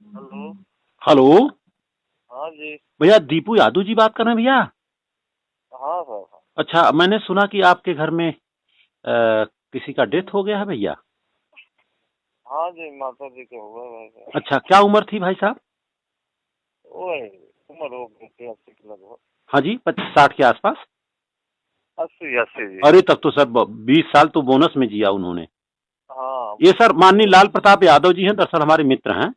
Hello. Hello. हाँ जी। भैया दीपू यादव जी बात कर रहे हैं भैया? हाँ सर। अच्छा, मैंने सुना कि आपके घर में किसी का डेथ हो गया है भैया। हाँ जी, माता जी के हुआ भाई साहब। अच्छा, क्या उम्र थी भाई साहब? वो है, उम्र हो गई थी 80 के लगभग। हाँ जी, 50-60 के आसपास। 80 80 जी। अरे तब तो सर 20 साल तो बोनस में जिया उन्होंने। हाँ ये सर माननीय वो। लाल प्रताप यादव जी हैं, दरअसल हमारे मित्र हैं।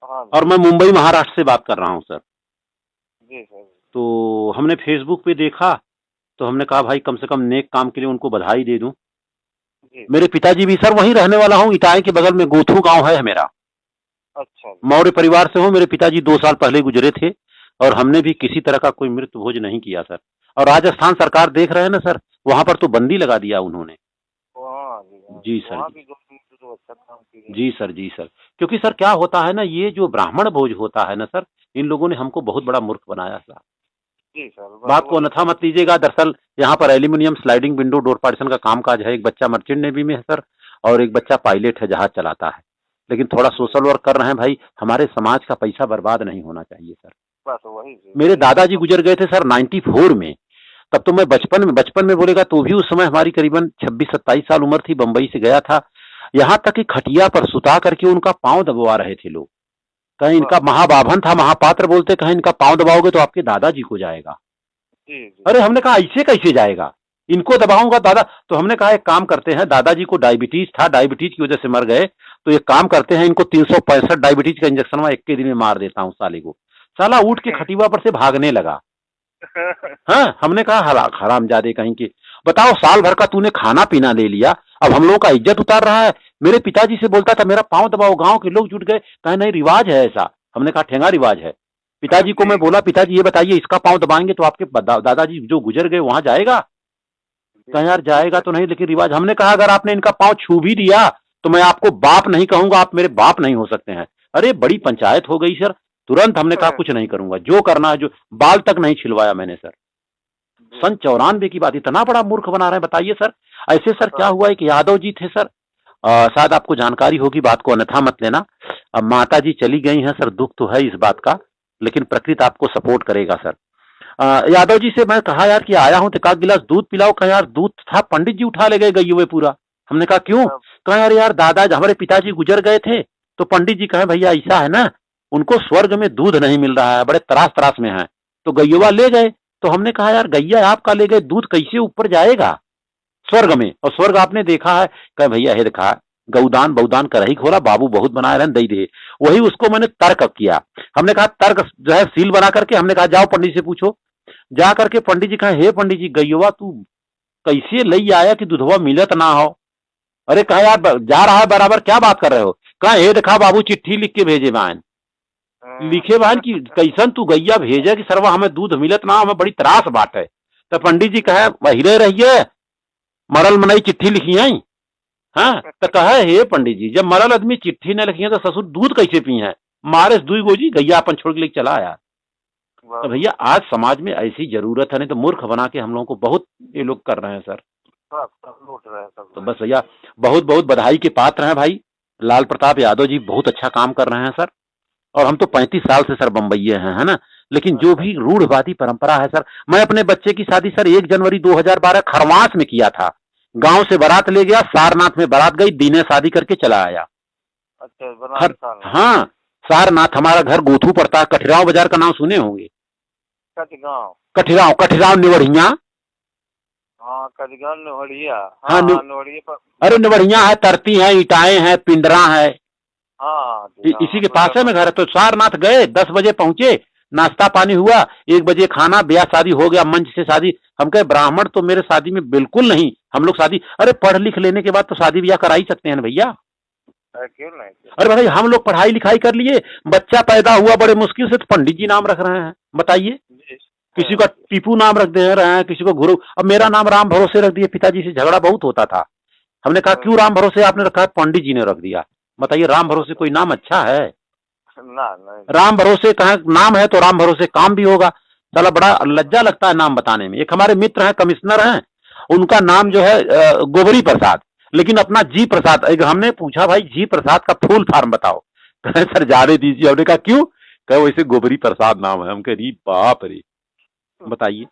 हाँ और जी। मैं मुंबई महाराष्ट्र से बात कर रहा हूँ सर। जी सर। तो हमने फेसबुक पे देखा, तो हमने कहा भाई कम से कम नेक काम के लिए उनको बधाई दे दूं। जी मेरे सर। पिताजी भी सर वहीं रहने वाला हूँ, इटाए के बगल में गोथू गांव है मेरा। अच्छा जी। मौर्य परिवार से हूँ। मेरे पिताजी 2 साल पहले गुजरे थे। और हमने भी किसी तरह का कोई मृत्यु भोज नहीं किया सर। और राजस्थान सरकार देख रहे हैं ना सर, वहां पर तो बंदी लगा दिया उन्होंने। हाँ जी, हाँ जी जी, सर वहाँ जी। भी दो तीन तो अच्छा काम किए हैं। जी सर, जी सर। क्योंकि सर क्या होता है ना, ये जो ब्राह्मण भोज होता है ना सर, इन लोगों ने हमको बहुत बड़ा मूर्ख बनाया सर। जी सर, बात को वही अन्यथा सब। मत लीजिएगा। दरअसल यहाँ पर aluminium sliding window door partition का कामकाज है। एक बच्चा मर्चेंट नेवी में है सर, और एक बच्चा पायलट है, जहाज चलाता है। लेकिन थोड़ा जी, सोशल वर्क कर रहे हैं भाई। हमारे समाज का पैसा बर्बाद नहीं होना चाहिए सर। बस वही जी, मेरे वही सब दादाजी सब। गुजर गए थे सर 94 में। तब तो मैं बचपन में बोलेगा तो भी उस समय हमारी करीबन 26-27 साल उम्र थी। बंबई से गया था। यहाँ तक कि खटिया पर सुता करके उनका पांव दबवा रहे थे लोग। कहीं इनका बस। महाबाभन था, महापात्र बोलते, कहीं इनका पांव दबाओगे तो आपके दादाजी को जाएगा। जी जी। अरे हमने कहा ऐसे कैसे जाएगा, इनको दबाऊंगा दादा। तो हमने कहा एक काम करते हैं, दादाजी को डायबिटीज था, डायबिटीज की वजह से मर गए। तो एक काम करते हैं, इनको 365 डायबिटीज का इंजेक्शन मैं एक के दिन में मार देता हूँ साले को। साला उठ के खटिवा पर से भागने लगा। हाँ, हमने कहा हरामजादे कहीं के। बताओ, साल भर का तूने खाना पीना ले लिया, अब हम लोगों का इज्जत उतार रहा है। मेरे पिताजी से बोलता था मेरा पांव दबाओ, गांव के लोग जुट गए, कहा नहीं रिवाज है ऐसा। हमने कहा ठेंगा रिवाज है। पिताजी को मैं ठीक बोला, है। पिताजी ये बताइए इसका पांव दबाएंगे तो आपके दादाजी जो गुजर गए वहां जाएगा? जी कहा यार ठीक जाएगा है। तो नहीं, लेकिन रिवाज। हमने कहा अगर आपने इनका पांव छू भी दिया तो मैं आपको बाप नहीं कहूंगा, आप मेरे बाप नहीं हो सकते हैं। अरे बड़ी पंचायत हो गई सर। तुरंत हमने कहा कुछ नहीं करूंगा, जो करना है जो। बाल तक नहीं छिलवाया मैंने सर। जी सन जी। 94 की बात, इतना बड़ा मूर्ख बना रहे हैं बताइए सर। ऐसे सर क्या हाँ हुआ, एक यादव जी थे सर। शायद आपको जानकारी होगी, बात को अन्यथा मत लेना। अब माता जी चली गई हैं सर, दुख तो है इस बात का। लेकिन प्रकृति आपको सपोर्ट करेगा सर। यादव जी से मैं कहा यार कि आया हूं तो 1 गिलास दूध पिलाओ। कहा यार दूध था, पंडित जी उठा ले गए गई हुए पूरा। हमने कहा क्यों? हाँ। कहा यार यार दादा हमारे पिताजी गुजर गए थे, तो पंडित जी कहे भैया ऐसा है ना, उनको स्वर्ग में दूध नहीं मिल रहा है, बड़े त्रास त्रास में है, तो गैया ले गए। तो हमने कहा यार गैया आपका ले गए, दूध कैसे ऊपर जाएगा स्वर्ग में? और स्वर्ग आपने देखा है? कहे भैया हे देखा, गौदान बहुदान कर ही खोला, बाबू बहुत बनाए रहन दई दे। वही उसको मैंने तर्क किया। हमने कहा तर्क जो है सील बना करके, हमने कहा जाओ पंडित से पूछो। जा करके पंडित जी कहे हे पंडित जी गैया तू कैसे लई आया कि दुधवा मिलत ना हो? अरे कहा यार जा रहा है बराबर, क्या बात कर रहे हो? कहा हे देखा बाबू चिट्ठी लिख के भेजे बहन। हाँ। लिखे बहन की कैसन तू गैया भेजे कि सरवा हमें दूध मिलत ना, हमें बड़ी त्रास बात है। तो पंडित जी कहे वहीरे रहिए, मरल मनई चिट्ठी लिखी है। हाँ, तो कहे हे पंडित जी जब मरल आदमी चिट्ठी न लिखी है तो ससुर दूध कैसे पी है? मारे दुई गोजी गैया अपन छोड़ के लेके चला आया। तो बस। भैया आज समाज में ऐसी जरूरत है, नहीं तो मूर्ख बना के हम लोगों को बहुत ये लोग कर रहे हैं सर। सब सब लूट रहे हैं, सब तो लूट बस भैया बहुत बहुत बधाई के पात्र हैं भाई। लाल प्रताप यादव जी बहुत अच्छा काम कर रहे हैं सर। और हम तो 35 साल से सर बम्बई हैं, है ना। लेकिन रहे हैं। जो अच्छा। भी रूढ़वादी परंपरा है सर, मैं अपने बच्चे की शादी सर 1 जनवरी 2012 खरवास में किया था। गांव से बारात ले गया, सारनाथ में बारात गई, दिने शादी करके चला आया। अच्छा, बनारस खर सारनाथ। हाँ, सारनाथ हमारा घर गोथू पड़ता है। कठिराव बाजार का नाम सुने होंगे? कचगांव। कठिराव कठिराव निवढ़िया। हाँ कचगांव नोहड़िया। हाँ हाँ हाँ नोहड़िया पर। अरे बस निवढ़िया है, तरती है, इटाए हैं, पिंडरा है। हाँ हाँ जी, इसी हाँ के पास है में घर है। तो सारनाथ गए, 10 बजे पहुंचे, नाश्ता पानी हुआ, 1 बजे खाना, ब्याह शादी हो गया, मंच से शादी। हम कहे ब्राह्मण तो मेरे शादी में बिल्कुल नहीं, हम लोग शादी, अरे पढ़ लिख लेने के बाद तो शादी ब्याह करा ही सकते हैं ना भैया। क्यों नहीं, क्यों अरे नहीं। भाई हम लोग पढ़ाई लिखाई कर लिए, बच्चा पैदा हुआ बड़े मुश्किल से, तो पंडित जी नाम रख रहे हैं बताइए। जी। किसी का हाँ जी। टीपू नाम रख दे रहे हैं, किसी को गुरु। अब मेरा नाम राम भरोसे रख दिए, पिताजी से झगड़ा बहुत होता था। हमने कहा क्यों राम भरोसे आपने रखा है? पंडित जी ने रख दिया। बताइए राम भरोसे कोई नाम अच्छा है? ना नहीं। राम भरोसे कहा नाम है तो राम भरोसे काम भी होगा। साला बड़ा लज्जा लगता है नाम बताने में। एक हमारे मित्र हैं, कमिश्नर हैं, उनका नाम जो है गोबरी प्रसाद, लेकिन अपना जी प्रसाद। एक हमने पूछा भाई जी प्रसाद का फुल फॉर्म बताओ। कहे सर जाने दीजिए। हमने कहा क्यों? कहे वैसे गोबरी प्रसाद नाम है। हम कह रही बाप रे, बताइए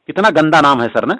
कितना गंदा नाम है सर ना।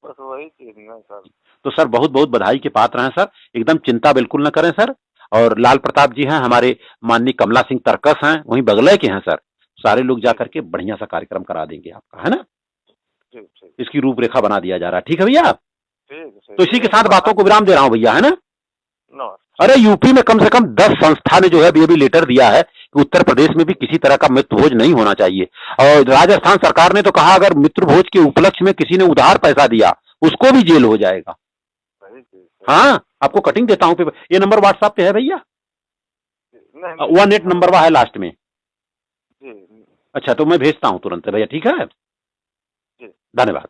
बस वही चीज ना सर। तो सर बहुत बहुत बधाई के पात्र हैं सर, एकदम चिंता बिल्कुल न करें सर। और लाल प्रताप जी हैं हमारे, माननीय कमला सिंह तरकस हैं, वहीं बगले के हैं सर। सारे लोग जाकर के बढ़िया सा कार्यक्रम करा देंगे आपका, है ना। ठीक ठीक इसकी रूपरेखा बना दिया जा रहा है, ठीक है भैया। ठीक तो इसी के है साथ बातों को विराम दे रहा हूं भैया, है ना। नमस्ते। अरे यूपी में कम से कम 10 संस्था ने जो है अभी लेटर दिया है कि उत्तर प्रदेश में भी किसी तरह का मित्र भोज नहीं होना चाहिए। और राजस्थान सरकार ने तो कहा अगर मित्र भोज के उपलक्ष्य में किसी ने उधार पैसा दिया उसको भी जेल हो जाएगा। सही चीज हाँ, आपको कटिंग देता हूँ, ये नंबर व्हाट्सएप पे है भैया, नहीं 18 नंबर है लास्ट में। जी अच्छा, तो मैं भेजता हूँ तुरंत भैया, ठीक है, जी। धन्यवाद।